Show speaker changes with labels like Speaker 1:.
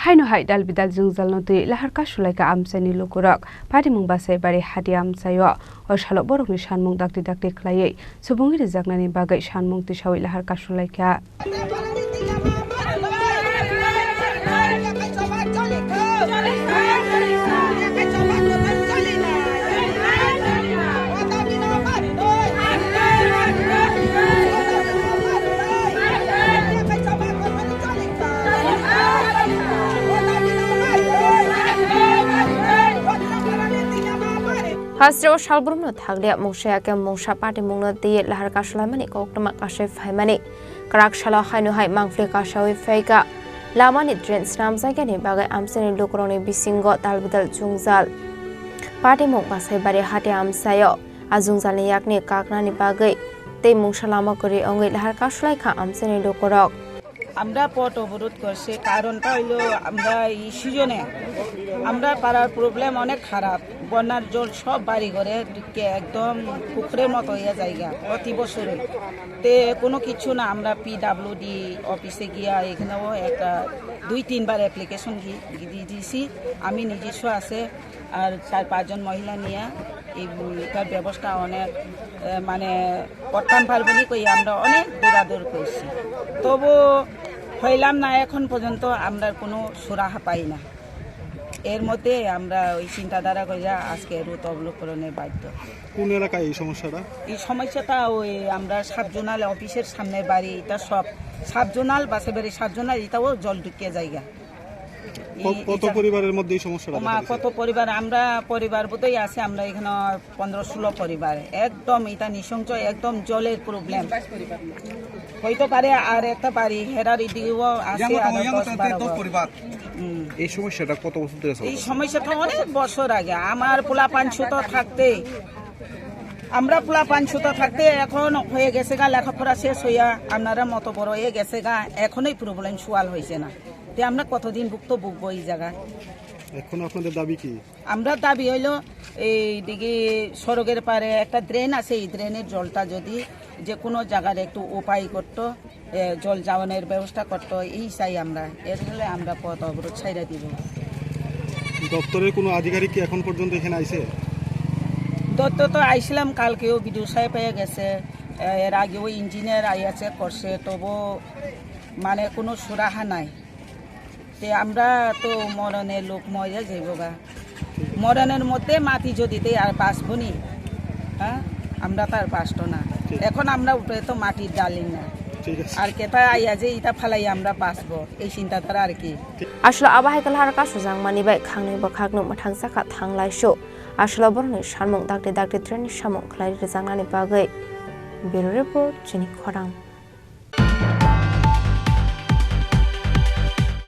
Speaker 1: Hai Dalbidal Jwngjal no tui Lahar Kaswlaikha Amchaini Lukurok Patimung basai bari hati amchaio o salok borokni sanmung dakti khlaiui subungi rijaknani bagai sanmung tisaui Lahar Kaswlaikha
Speaker 2: Hasro salbrumno thaglia mungsa ke mungsa party mungno ti Lahar Kaswlaimani koktama kashe phaimani karak shala hainu hai mangfle kashawi feika lamani train snam jagani bagai Amchaini Lukurokni bisingo Dalbidal Jwngjal party mung basai bari hati amsayo Jwngjal yakni kaknani bagai te mungsa lama kori ongai Lahar Kaswlaikha Amchaini Lukurok
Speaker 3: আমরা পথ অবরোধ করছে কারণটা হইলো আমরা এই সিজনে আমরা পাড়ার প্রবলেম অনেক খারাপ বন্যার জল সব বাড়ি ঘরে ঢুকে একদম পুকুরের মতো হয়ে জায়গা প্রতি বছরে তে কোনো কিছু না আমরা পিডব্লিউডি অফিসে গিয়া এখানেও একটা 2-3 বার অ্যাপ্লিকেশন দিয়েছি আমি নিজস্ব আছে আর 4-5 জন মহিলা নিয়ে এইটার ব্যবস্থা অনেক মানে করতাম পারবনি কই আমরা অনেক দৌড়াদৌড় করছি তবু হইলাম না এখন পর্যন্ত আমরা কোনো সুরাহা পাই না এর মধ্যে আমরা ওই চিন্তাধারা কইরা আজকে রুট অবলোকনের বাধ্য
Speaker 4: কোন এলাকায় এই সমস্যাটা
Speaker 3: ওই আমরা সাবজোনাল অফিসের সামনে বাড়ি এটা সব সাবজোনাল বাসে বাড়ি সাবজোনাল এটাও জল ঢুকিয়ে জায়গা
Speaker 4: কত পরিবারের মধ্যে এই সমস্যাটা
Speaker 3: কত পরিবার আমরা পরিবার বোধই আছে আমরা এখানে 15-16 পরিবার একদম এটা নিঃসংস একদম জলের প্রবলেম হইতে পারে আর একটা বাড়ি হেরার এদিকেও আছে 10-12
Speaker 4: পরিবার এই সমস্যাটা কত বছর ধরে
Speaker 3: এই সমস্যাটা অনেক বছর আগে আমার পোলা পাঁচশত থাকতে আমরা পোলা পাঁচশত থাকতে এখন হয়ে গেছে গা লেখাপড়া শেষ হইয়া আপনারা মতো বড় হয়ে গেছে গা এখনই প্রবলেম সোয়াল হয়েছে না আমরা কতদিন ভুগবো এই জায়গায়
Speaker 4: এখন আপনাদের দাবি কি
Speaker 3: আমরা দাবি হইলো এইদিকে সড়কের পারে একটা ড্রেন আছে এই ড্রেনের জলটা যদি যে কোনো জায়গার একটু উপায় করতো জল যাওয়ানোর ব্যবস্থা করতো এই চাই আমরা এর হলে আমরা পথ অবরোধ ছাইড়া দিব
Speaker 4: দপ্তরের কোনো আধিকারিক কি এখন পর্যন্ত এখানে আইছে
Speaker 3: দপ্তর তো আইছিলাম কালকেও বিডিও সাহেব পেয়ে গেছে এর আগেও ইঞ্জিনিয়ার আইয়াছে করছে তবু মানে কোনো সুরাহা নাই তে আমরা তো মরণের লোক মরে যাইব গা মরণের মধ্যে মাটি যদি দেয় আর বাঁচব নি হ্যাঁ আমরা তার বাঁচত না এখন আমরা উপরে তো মাটির ডালি না আর কেতা আইয়া যে এটা ফালাই আমরা বাঁচবো এই চিন্তাধারা আর কি
Speaker 2: আসলে আবাহাই Lahar Kaswlaikha মানিবাই খাংনি বখাগনো মাথাং সাকা থাংলাইসো আসলে বরনি সানমুং দাগতে ট্রেন সামুং খ্লাই রিজাংনানি বাগै ব্যুরো রিপোর্ট Chini Khorang